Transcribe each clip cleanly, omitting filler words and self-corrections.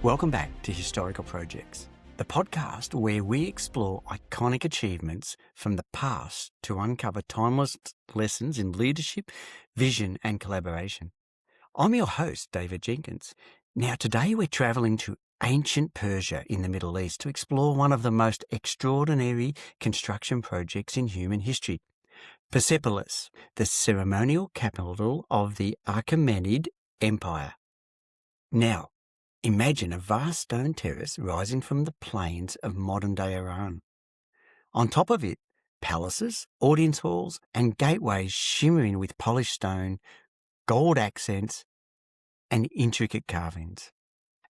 Welcome back to Historical Projects, the podcast where we explore iconic achievements from the past to uncover timeless lessons in leadership, vision and collaboration. I'm your host, David Jenkins. Now today we're travelling to ancient Persia in the Middle East to explore one of the most extraordinary construction projects in human history, Persepolis, the ceremonial capital of the Achaemenid Empire. Now, imagine a vast stone terrace rising from the plains of modern-day Iran. On top of it, palaces, audience halls, and gateways shimmering with polished stone, gold accents, and intricate carvings.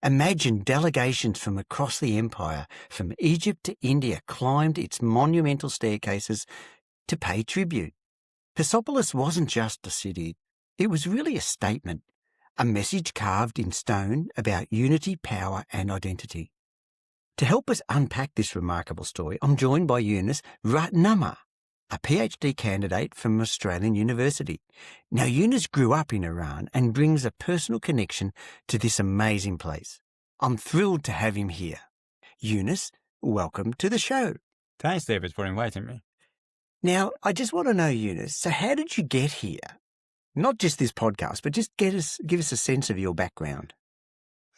Imagine delegations from across the empire, from Egypt to India, climbed its monumental staircases to pay tribute. Persepolis wasn't just a city, it was really a statement. A message carved in stone about unity, power and identity. To help us unpack this remarkable story, I'm joined by Younes Rahnama, a PhD candidate from Australian University. Now, Younes grew up in Iran and brings a personal connection to this amazing place. I'm thrilled to have him here. Younes, welcome to the show. Thanks, David, for inviting me. Now, I just want to know, Younes, so how did you get here? Not just this podcast, but just give us a sense of your background.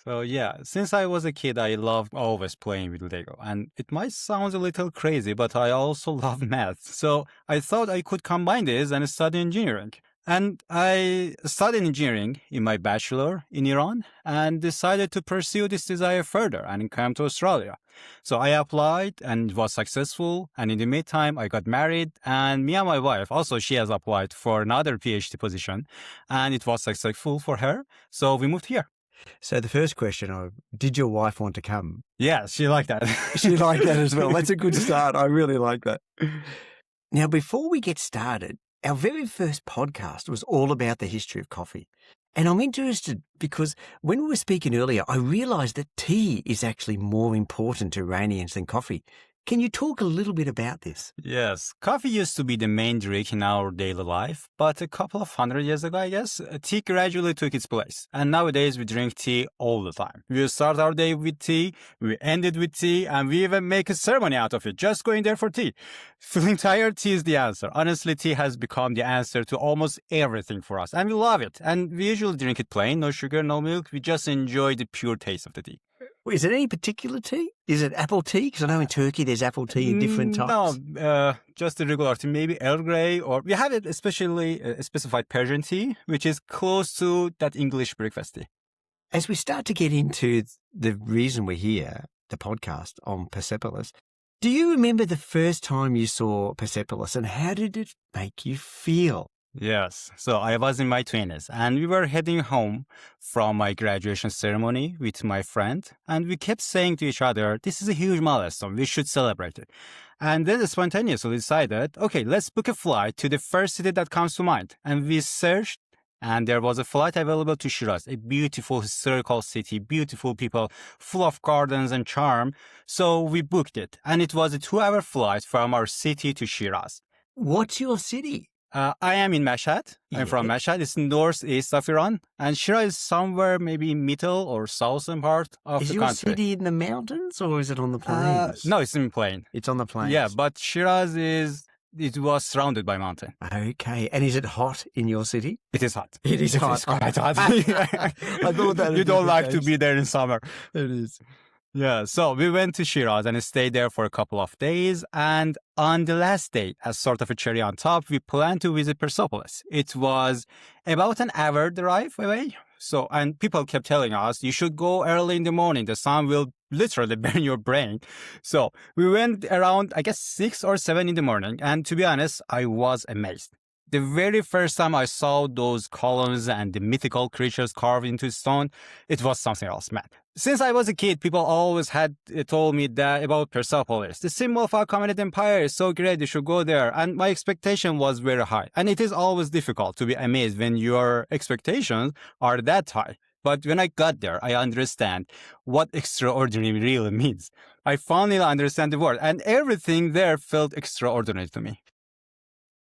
So since I was a kid, I loved always playing with Lego. And it might sound a little crazy, but I also love math. So I thought I could combine this and study engineering. And I studied engineering in my bachelor in Iran and decided to pursue this desire further and come to Australia. So I applied and was successful. And in the meantime, I got married. And me and my wife, also she has applied for another PhD position. And it was successful for her. So we moved here. So the first question, did your wife want to come? Yeah, she liked that. She liked that as well. That's a good start. I really like that. Now, before we get started, our very first podcast was all about the history of coffee. And I'm interested because when we were speaking earlier, I realised that tea is actually more important to Iranians than coffee. Can you talk a little bit about this? Yes, coffee used to be the main drink in our daily life, but a couple of 100 years ago, I guess, tea gradually took its place. And nowadays we drink tea all the time. We start our day with tea, we end it with tea, and we even make a ceremony out of it, just going there for tea. Feeling tired, tea is the answer. Honestly, tea has become the answer to almost everything for us, and we love it. And we usually drink it plain, no sugar, no milk. We just enjoy the pure taste of the tea. Is it any particular tea? Is it apple tea? Because I know in Turkey there's apple tea in different types. No, just the regular tea, maybe Earl Grey, or we have it especially specified Persian tea, which is close to that English breakfast tea. As we start to get into the reason we're here, the podcast on Persepolis, do you remember the first time you saw Persepolis and how did it make you feel? Yes. So I was in my 20s and we were heading home from my graduation ceremony with my friend. And we kept saying to each other, this is a huge milestone. We should celebrate it. And then spontaneously decided, okay, let's book a flight to the first city that comes to mind. And we searched and there was a flight available to Shiraz, a beautiful historical city, beautiful people, full of gardens and charm. So we booked it. And it was a 2-hour flight from our city to Shiraz. What's your city? I am in Mashhad. I'm from Mashhad. It's northeast of Iran. And Shiraz is somewhere maybe middle or southern part of the country. Is your city in the mountains or is it on the plains? No, it's in plain. It's on the plains. Yeah, but Shiraz it was surrounded by mountain. Okay. And is it hot in your city? It is hot. It is hot. Quite hot. I thought that you don't like to be there in summer. It is. Yeah, so we went to Shiraz and stayed there for a couple of days. And on the last day, as sort of a cherry on top, we planned to visit Persepolis. It was about an hour drive away. So, and people kept telling us, you should go early in the morning. The sun will literally burn your brain. So we went around, I guess, 6 or 7 in the morning. And to be honest, I was amazed. The very first time I saw those columns and the mythical creatures carved into stone, it was something else, man. Since I was a kid, people always had told me that about Persepolis. The symbol of Achaemenid Empire is so great, you should go there. And my expectation was very high. And it is always difficult to be amazed when your expectations are that high. But when I got there, I understand what extraordinary really means. I finally understand the word, and everything there felt extraordinary to me.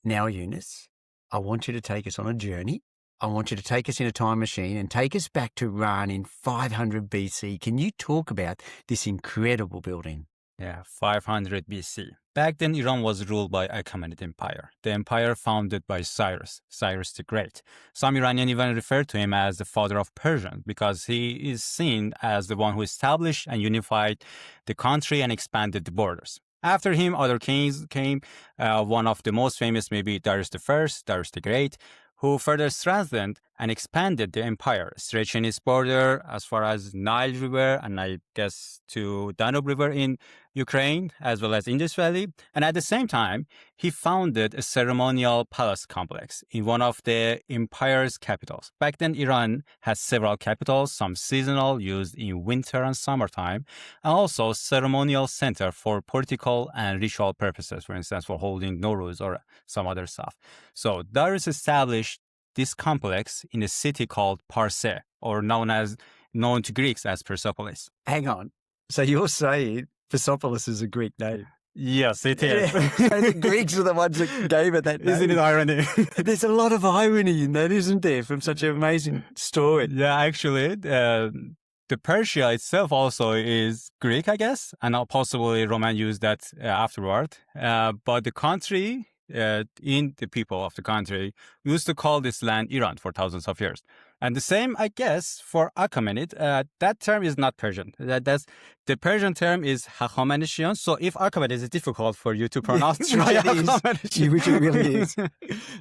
Now, Younes, I want you to take us on a journey I want you to take us in a time machine and take us back to Iran in 500 BC. Can you talk about this incredible building? Yeah, 500 BC. Back then, Iran was ruled by Achaemenid Empire, the empire founded by Cyrus the Great. Some Iranian even refer to him as the father of Persia because he is seen as the one who established and unified the country and expanded the borders. After him, other kings came. One of the most famous, maybe Darius I, Darius the Great, who further strengthened and expanded the empire, stretching its border as far as Nile River and I guess to Danube River in Ukraine, as well as Indus Valley. And at the same time, he founded a ceremonial palace complex in one of the empire's capitals. Back then, Iran had several capitals, some seasonal, used in winter and summertime, and also ceremonial center for political and ritual purposes, for instance, for holding Nowruz or some other stuff. So Darius established this complex in a city called Parse, or known to Greeks as Persepolis. Hang on. So you're saying Persepolis is a Greek name? Yes, it is. So the Greeks are the ones that gave it that name. Isn't it irony? There's a lot of irony in that, isn't there, from such an amazing story? Yeah, actually, the Persia itself also is Greek, I guess, and possibly Roman used that afterward. But the country, in the people of the country, used to call this land Iran for thousands of years. And the same, I guess, for Achaemenid. That term is not Persian. That's the Persian term is Achaemenid. So if Achaemenid is difficult for you to pronounce, try Achaemenid. Which it really is.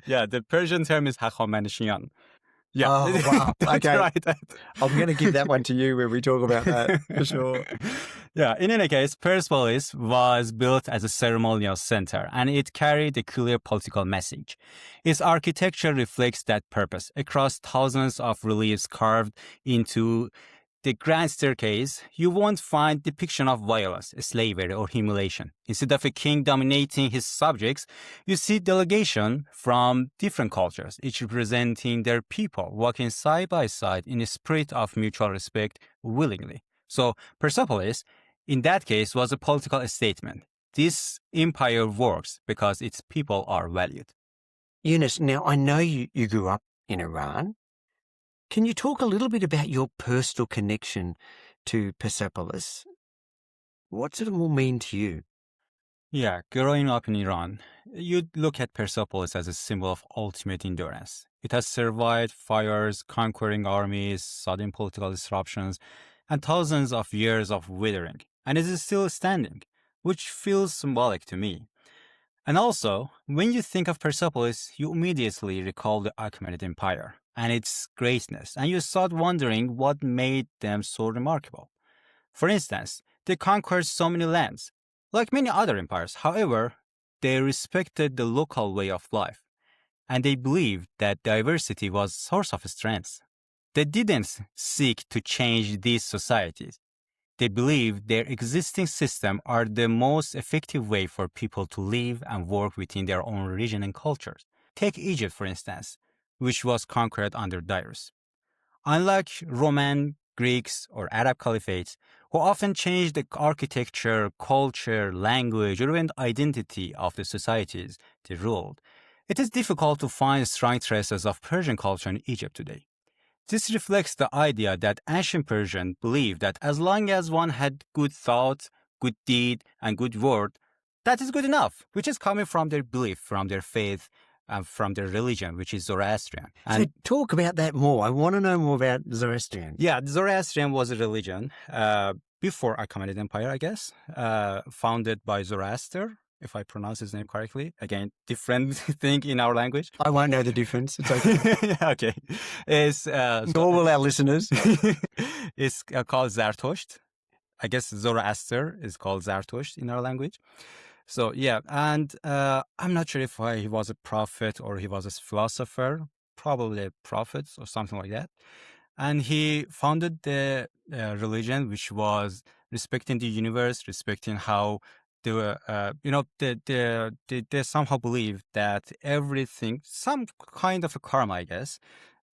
Yeah, the Persian term is Achaemenid. Yeah. Oh, wow. Okay. Right. I'm going to give that one to you when we talk about that, for sure. Yeah, in any case, Persepolis was built as a ceremonial center, and it carried a clear political message. Its architecture reflects that purpose. Across thousands of reliefs carved into the grand staircase, you won't find depiction of violence, slavery, or humiliation. Instead of a king dominating his subjects, you see delegation from different cultures, each representing their people, walking side by side in a spirit of mutual respect willingly. So Persepolis, in that case, was a political statement. This empire works because its people are valued. Younes, now I know you grew up in Iran. Can you talk a little bit about your personal connection to Persepolis? What does it all mean to you? Yeah, growing up in Iran, you'd look at Persepolis as a symbol of ultimate endurance. It has survived fires, conquering armies, sudden political disruptions, and thousands of years of withering, and it is still standing, which feels symbolic to me. And also, when you think of Persepolis, you immediately recall the Achaemenid Empire and its greatness, and you start wondering what made them so remarkable. For instance, they conquered so many lands. Like many other empires, however, they respected the local way of life, and they believed that diversity was a source of strength. They didn't seek to change these societies. They believed their existing system are the most effective way for people to live and work within their own region and cultures. Take Egypt, for instance, which was conquered under Darius. Unlike Roman, Greeks, or Arab caliphates, who often changed the architecture, culture, language, or even identity of the societies they ruled, it is difficult to find strong traces of Persian culture in Egypt today. This reflects the idea that ancient Persians believed that as long as one had good thought, good deed, and good word, that is good enough, which is coming from their belief, from their faith, and from their religion, which is Zoroastrian. So talk about that more. I want to know more about Zoroastrian. Yeah, Zoroastrian was a religion before Achaemenid Empire, I guess, founded by Zoroaster, if I pronounce his name correctly. Again, different thing in our language. I won't know the difference. It's okay. Yeah, okay. It's, Nor will our listeners. It's called Zarathustra. I guess Zoroaster is called Zarathustra in our language. So, yeah, and I'm not sure if he was a prophet or he was a philosopher, probably a prophet or something like that. And he founded the religion, which was respecting the universe, respecting how they somehow believe that everything, some kind of a karma, I guess,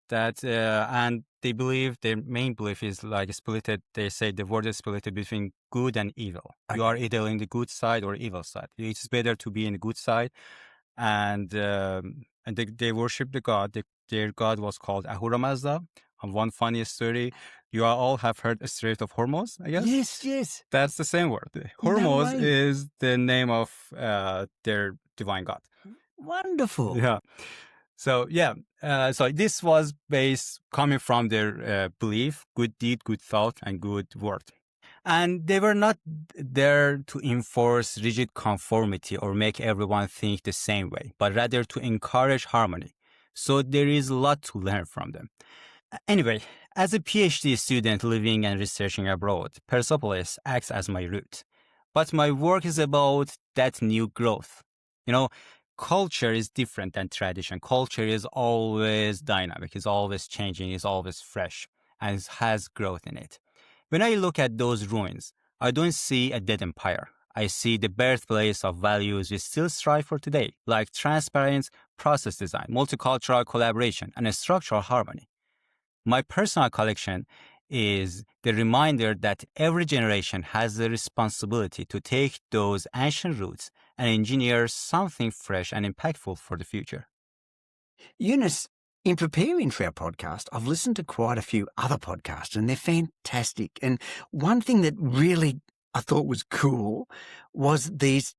that, and they believe their main belief is like splitted. They say the word is splitted between good and evil. You are either in the good side or evil side. It's better to be in the good side. And and they worshipped the god. Their god was called Ahura Mazda. And one funny story, you all have heard Strait of Hormuz, I guess? Yes. That's the same word. No Hormuz way. is the name of their divine god. Wonderful. Yeah. So so this was coming from their belief, good deed, good thought, and good word. And they were not there to enforce rigid conformity or make everyone think the same way, but rather to encourage harmony. So there is a lot to learn from them. Anyway, as a PhD student living and researching abroad, Persepolis acts as my root. But my work is about that new growth. You know, culture is different than tradition. Culture is always dynamic, is always changing, is always fresh, and has growth in it. When I look at those ruins, I don't see a dead empire. I see the birthplace of values we still strive for today, like transparent process design, multicultural collaboration, and structural harmony. My personal collection is the reminder that every generation has the responsibility to take those ancient roots and engineer something fresh and impactful for the future. Younes, in preparing for our podcast, I've listened to quite a few other podcasts and they're fantastic. And one thing that really I thought was cool was these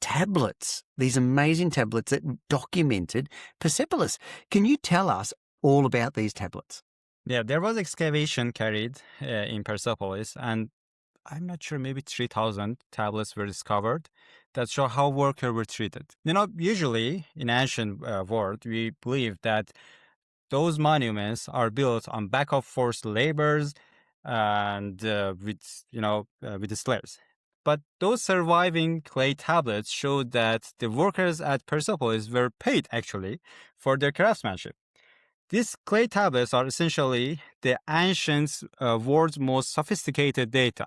tablets, these amazing tablets that documented Persepolis. Can you tell us all about these tablets? Yeah, there was excavation carried in Persepolis, and I'm not sure, maybe 3,000 tablets were discovered that show how workers were treated. Usually in ancient world, we believe that those monuments are built on back of forced labors and with the slaves. But those surviving clay tablets showed that the workers at Persepolis were paid actually for their craftsmanship. These clay tablets are essentially the ancient world's most sophisticated data.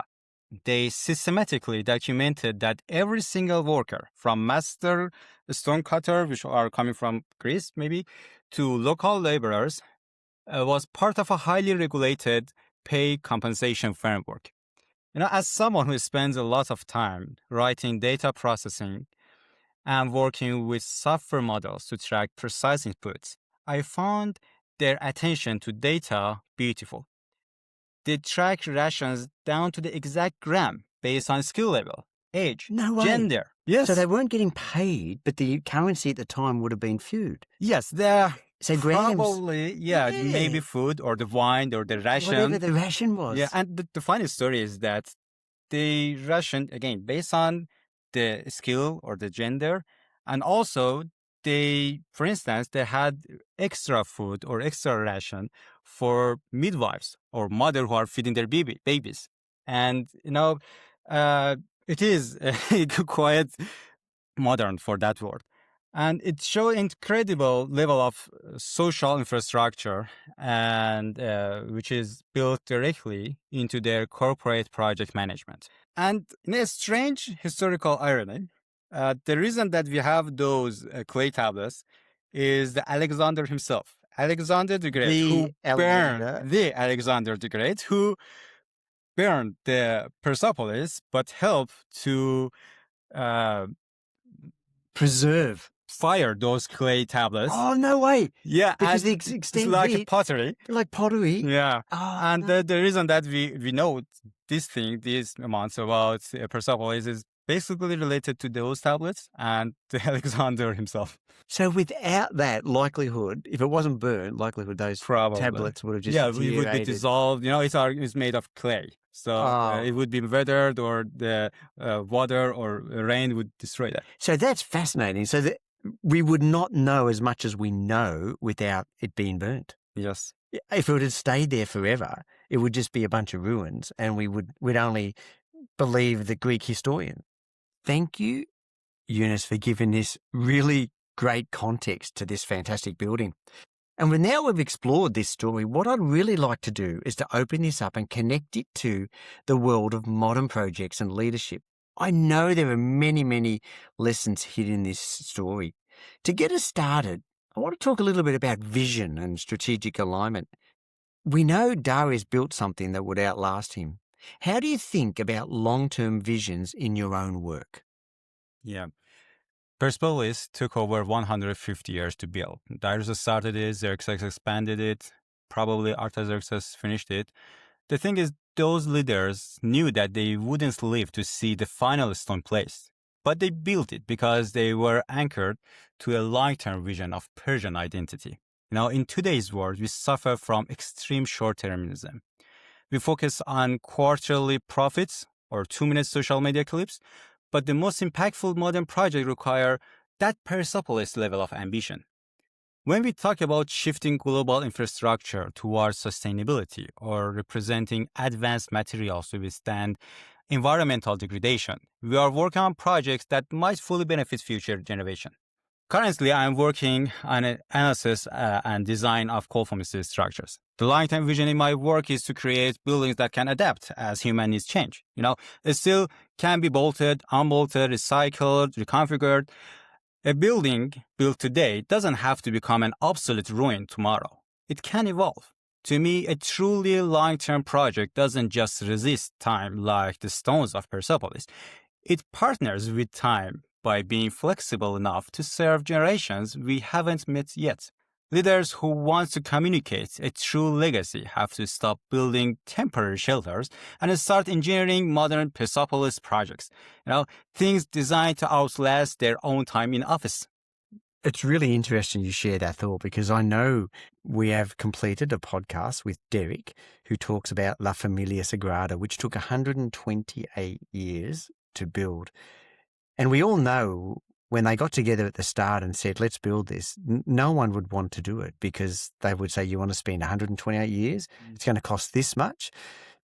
They systematically documented that every single worker, from master stonecutter, which are coming from Greece maybe, to local laborers, was part of a highly regulated pay compensation framework. As someone who spends a lot of time writing data processing and working with software models to track precise inputs, I found their attention to data beautiful. They track rations down to the exact gram based on skill level, age, No way. gender. Yes. So they weren't getting paid, but the currency at the time would have been food. Yes, they're grams. probably, maybe food or the wine or the ration. Whatever the ration was. Yeah, and the funny story is that they rationed, again, based on the skill or the gender, and also for instance, they had extra food or extra ration for midwives or mother who are feeding their babies. And, it is quite modern for that word. And it shows incredible level of social infrastructure and which is built directly into their corporate project management. And in a strange historical irony, the reason that we have those clay tablets is the Alexander himself, Alexander the Great, Alexander the Great, who burned the Persepolis, but helped to preserve, fire those clay tablets. Oh, no way. Yeah. Because the extent it's like pottery. Like pottery. Yeah. Oh, and no. the reason that we know these amounts about Persepolis is basically related to those tablets and to Alexander himself. So without that likelihood, if it wasn't burned, likelihood those tablets would have just it would be dissolved. It's made of clay. So it would be weathered, or the water or rain would destroy that. So that's fascinating. So that we would not know as much as we know without it being burnt. Yes. If it had stayed there forever, it would just be a bunch of ruins, and we'd only believe the Greek historian. Thank you, Younes, for giving this really great context to this fantastic building. And now we've explored this story, what I'd really like to do is to open this up and connect it to the world of modern projects and leadership. I know there are many, many lessons hidden in this story. To get us started, I want to talk a little bit about vision and strategic alignment. We know Darius built something that would outlast him. How do you think about long-term visions in your own work? Yeah. Persepolis took over 150 years to build. Darius started it, Xerxes expanded it, probably Artaxerxes finished it. The thing is, those leaders knew that they wouldn't live to see the final stone placed. But they built it because they were anchored to a long-term vision of Persian identity. In today's world, we suffer from extreme short-termism. We focus on quarterly profits or 2-minute social media clips, but the most impactful modern projects require that Persepolis level of ambition. When we talk about shifting global infrastructure towards sustainability or representing advanced materials to withstand environmental degradation, we are working on projects that might fully benefit future generations. Currently, I'm working on an analysis and design of conformity structures. The long-term vision in my work is to create buildings that can adapt as human needs change. It still can be bolted, unbolted, recycled, reconfigured. A building built today doesn't have to become an obsolete ruin tomorrow. It can evolve. To me, a truly long-term project doesn't just resist time like the stones of Persepolis. It partners with time by being flexible enough to serve generations we haven't met yet. Leaders who want to communicate a true legacy have to stop building temporary shelters and start engineering modern Persepolis projects. Things designed to outlast their own time in office. It's really interesting you share that thought, because I know we have completed a podcast with Derek who talks about La Familia Sagrada, which took 128 years to build. And we all know when they got together at the start and said, let's build this, no one would want to do it, because they would say, you want to spend 128 years? It's going to cost this much.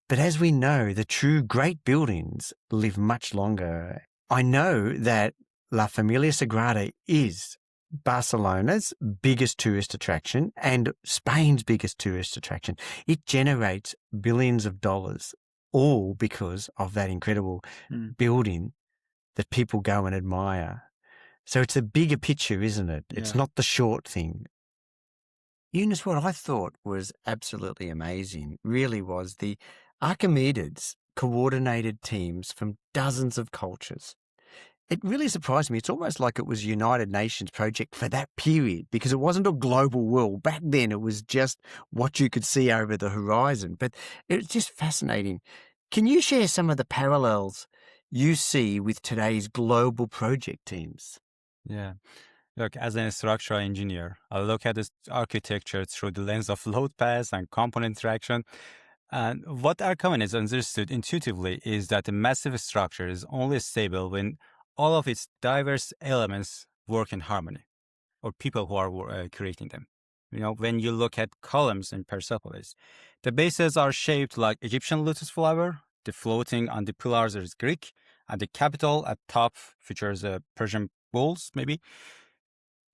But as we know, the true great buildings live much longer. I know that La Familia Sagrada is Barcelona's biggest tourist attraction and Spain's biggest tourist attraction. It generates billions of dollars, all because of that incredible building that people go and admire. So it's a bigger picture, isn't it? Yeah. It's not the short thing. Younes, what I thought was absolutely amazing really was the Achaemenids coordinated teams from dozens of cultures. It really surprised me. It's almost like it was a United Nations project for that period, because it wasn't a global world. Back then, it was just what you could see over the horizon. But it's just fascinating. Can you share some of the parallels you see with today's global project teams? Yeah. Look, as a structural engineer, I look at this architecture through the lens of load pass and component interaction. And what Achaemenids understood intuitively is that a massive structure is only stable when all of its diverse elements work in harmony, or people who are creating them. When you look at columns in Persepolis, the bases are shaped like Egyptian lotus flower, the floating on the pillars is Greek, and the capital at top features Persian bulls, maybe.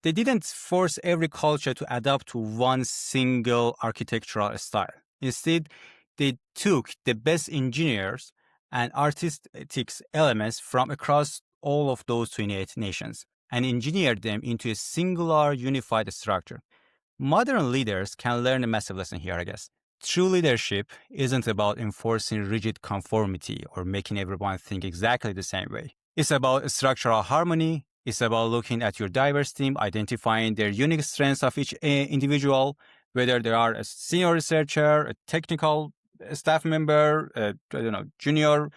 They didn't force every culture to adapt to one single architectural style. Instead, they took the best engineers and artistic elements from across all of those 28 nations and engineered them into a singular, unified structure. Modern leaders can learn a massive lesson here, I guess. True leadership isn't about enforcing rigid conformity or making everyone think exactly the same way. It's about structural harmony. It's about looking at your diverse team, identifying their unique strengths of each individual, whether they are a senior researcher, a technical staff member, junior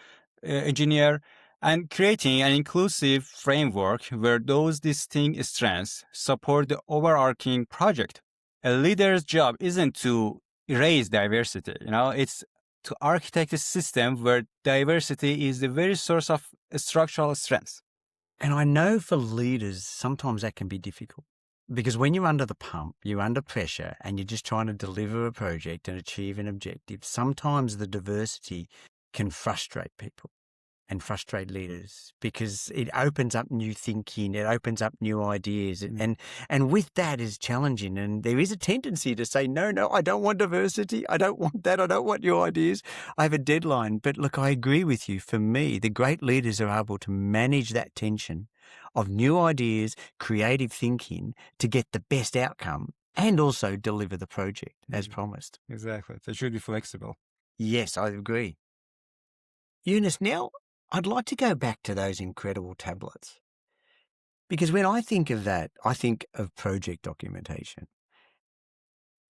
engineer, and creating an inclusive framework where those distinct strengths support the overarching project. A leader's job isn't to erase diversity, it's to architect a system where diversity is the very source of structural strengths. And I know for leaders, sometimes that can be difficult, because when you're under the pump, you're under pressure, and you're just trying to deliver a project and achieve an objective. Sometimes the diversity can frustrate people and frustrate leaders, because it opens up new thinking, it opens up new ideas, and with that is challenging. And there is a tendency to say, no, I don't want diversity, I don't want that, I don't want your ideas, I have a deadline. But look, I agree with you. For me, the great leaders are able to manage that tension of new ideas, creative thinking, to get the best outcome and also deliver the project as promised. Exactly. They should be flexible. Yes, I agree. Younes, now I'd like to go back to those incredible tablets, Because when I think of that, I think of project documentation.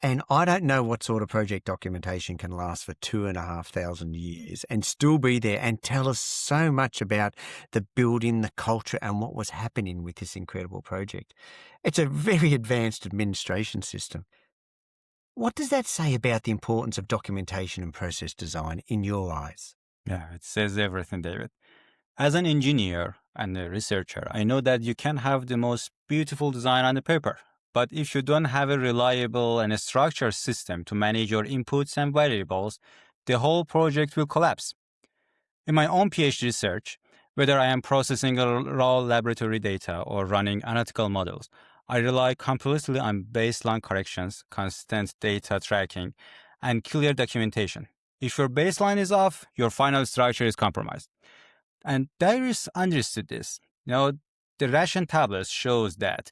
And I don't know what sort of project documentation can last for 2,500 years and still be there and tell us so much about the building, the culture, and what was happening with this incredible project. It's a very advanced administration system. What does that say about the importance of documentation and process design in your eyes? Yeah, it says everything, David. As an engineer and a researcher, I know that you can have the most beautiful design on the paper. But if you don't have a reliable and a structured system to manage your inputs and variables, the whole project will collapse. In my own PhD research, whether I am processing raw laboratory data or running analytical models, I rely completely on baseline corrections, constant data tracking, and clear documentation. If your baseline is off, your final structure is compromised. And Darius understood this. The ration tablets shows that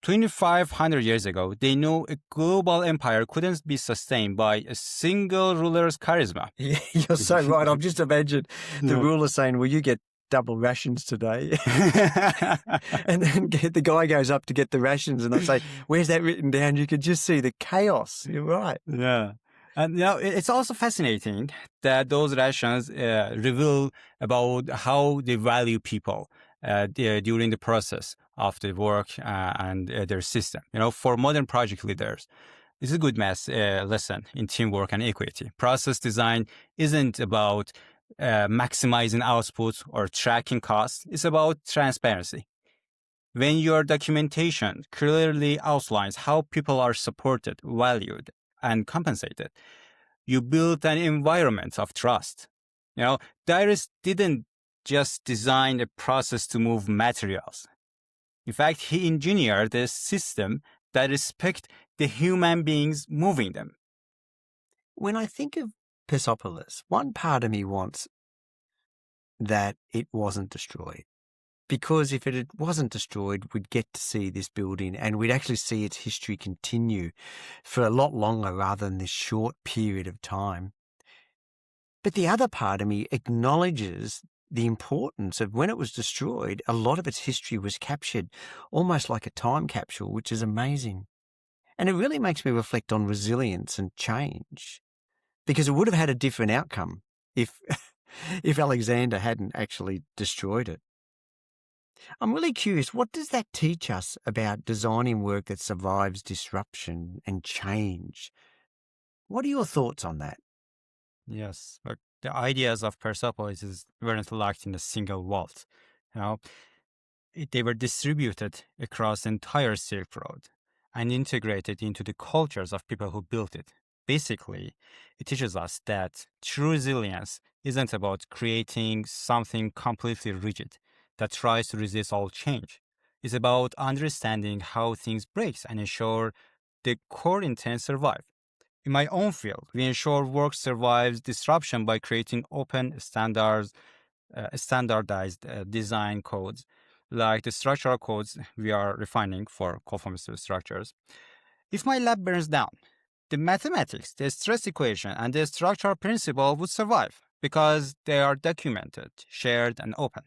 2,500 years ago, they knew a global empire couldn't be sustained by a single ruler's charisma. Yeah, you're so right. I've just imagined the Yeah. ruler saying, well, you get double rations today. And then the guy goes up to get the rations and I say, where's that written down? You could just see the chaos. You're right. Yeah. And it's also fascinating that those rations reveal about how they value people during the process of the work and their system. For modern project leaders, this is a good lesson in teamwork and equity. Process design isn't about maximizing output or tracking costs. It's about transparency. When your documentation clearly outlines how people are supported, valued, and compensated, you build an environment of trust. Darius didn't just design a process to move materials. In fact, he engineered a system that respects the human beings moving them. When I think of Persepolis, one part of me wants that it wasn't destroyed. Because if it wasn't destroyed, we'd get to see this building and we'd actually see its history continue for a lot longer rather than this short period of time. But the other part of me acknowledges the importance of when it was destroyed, a lot of its history was captured almost like a time capsule, which is amazing. And it really makes me reflect on resilience and change, because it would have had a different outcome if Alexander hadn't actually destroyed it. I'm really curious, what does that teach us about designing work that survives disruption and change? What are your thoughts on that? Yes, but the ideas of Persepolis weren't locked in a single vault. They were distributed across the entire Silk Road and integrated into the cultures of people who built it. Basically, it teaches us that true resilience isn't about creating something completely rigid that tries to resist all change. It's about understanding how things break and ensure the core intent survive. In my own field, we ensure work survives disruption by creating open standardized design codes, like the structural codes we are refining for conformist structures. If my lab burns down, the mathematics, the stress equation, and the structural principle would survive because they are documented, shared, and open.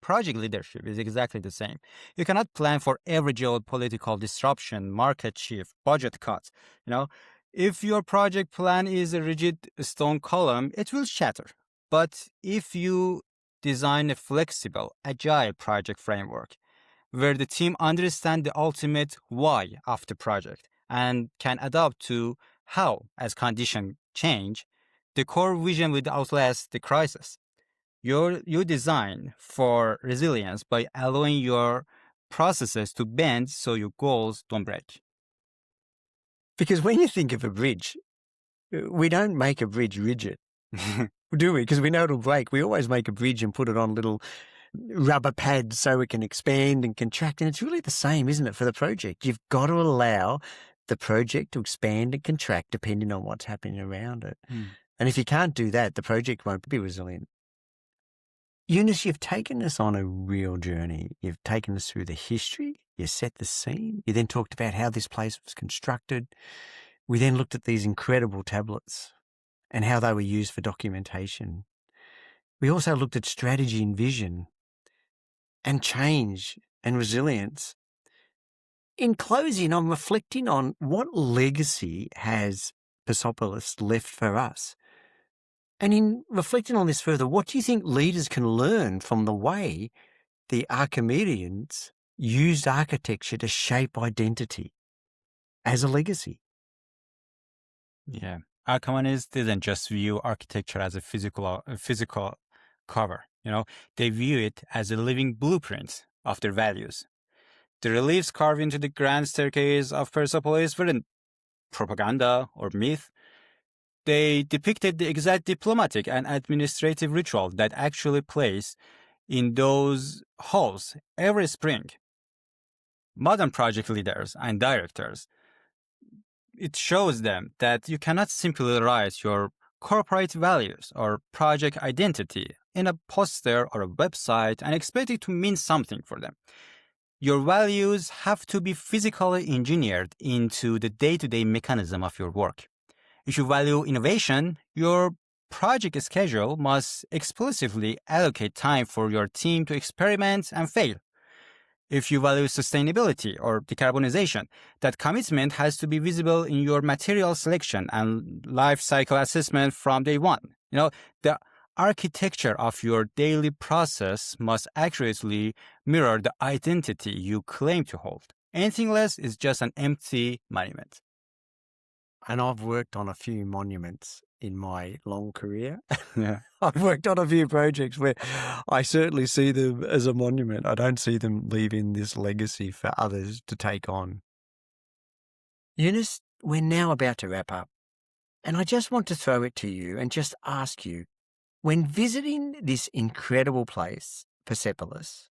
Project leadership is exactly the same. You cannot plan for every geopolitical disruption, market shift, budget cuts. If your project plan is a rigid stone column, it will shatter. But if you design a flexible, agile project framework where the team understands the ultimate why of the project and can adapt to how as conditions change, the core vision will outlast the crisis. You design for resilience by allowing your processes to bend so your goals don't break. Because when you think of a bridge, we don't make a bridge rigid, do we? Because we know it'll break. We always make a bridge and put it on little rubber pads so it can expand and contract. And it's really the same, isn't it, for the project? You've got to allow the project to expand and contract depending on what's happening around it. And if you can't do that, the project won't be resilient. Younes, you've taken us on a real journey. You've taken us through the history. You set the scene. You then talked about how this place was constructed. We then looked at these incredible tablets and how they were used for documentation. We also looked at strategy and vision. and change and resilience. In closing, I'm reflecting on what legacy has Persepolis left for us. And in reflecting on this further, what do you think leaders can learn from the way the Achaemenids used architecture to shape identity as a legacy? Yeah. Achaemenids didn't just view architecture as a physical cover. They view it as a living blueprint of their values. The reliefs carved into the grand staircase of Persepolis weren't propaganda or myth. They depicted the exact diplomatic and administrative ritual that actually plays in those halls every spring. Modern project leaders and directors, it shows them that you cannot simply write your corporate values or project identity in a poster or a website and expect it to mean something for them. Your values have to be physically engineered into the day-to-day mechanism of your work. If you value innovation, your project schedule must explicitly allocate time for your team to experiment and fail. If you value sustainability or decarbonization, that commitment has to be visible in your material selection and life cycle assessment from day one. The architecture of your daily process must accurately mirror the identity you claim to hold. Anything less is just an empty monument. And I've worked on a few monuments in my long career. Yeah. I've worked on a few projects where I certainly see them as a monument. I don't see them leaving this legacy for others to take on. Younes, we're now about to wrap up. And I just want to throw it to you and just ask you, when visiting this incredible place, Persepolis,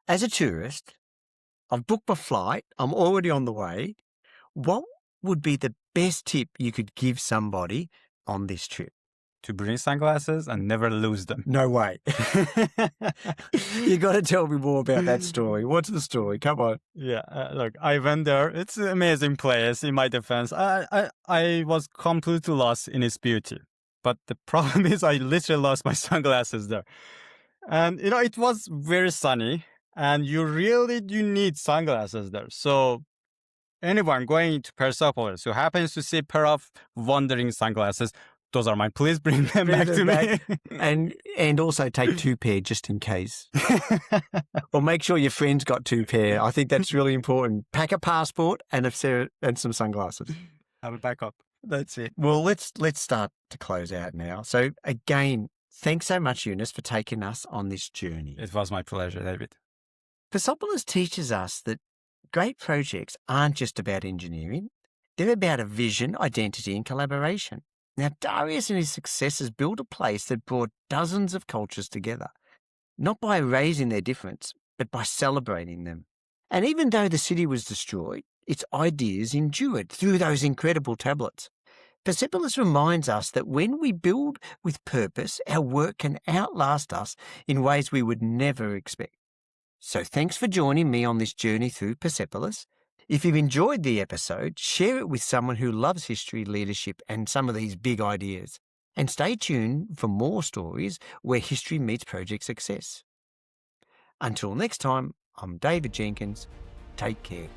as a tourist, I've booked my flight, I'm already on the way, what would be the best tip you could give somebody on this trip? To bring sunglasses and never lose them. No way. You got to tell me more about that story. What's the story? Come on. Yeah, look, I went there. It's an amazing place. In my defense, I was completely lost in its beauty. But the problem is I literally lost my sunglasses there. And, it was very sunny. And you really do need sunglasses there. So anyone going to Persepolis who happens to see a pair of wandering sunglasses, those are mine. Please bring them back to me. And also take 2 pair just in case. Or make sure your friend's got 2 pair. I think that's really important. Pack a passport and some sunglasses. Have a backup. That's it. Well, let's start to close out now. So again, thanks so much, Younes, for taking us on this journey. It was my pleasure, David. Persepolis teaches us that great projects aren't just about engineering. They're about a vision, identity, and collaboration. Now, Darius and his successors built a place that brought dozens of cultures together, not by erasing their difference, but by celebrating them. And even though the city was destroyed, its ideas endured through those incredible tablets. Persepolis reminds us that when we build with purpose, our work can outlast us in ways we would never expect. So thanks for joining me on this journey through Persepolis. If you've enjoyed the episode, share it with someone who loves history, leadership, and some of these big ideas. And stay tuned for more stories where history meets project success. Until next time, I'm David Jenkins. Take care.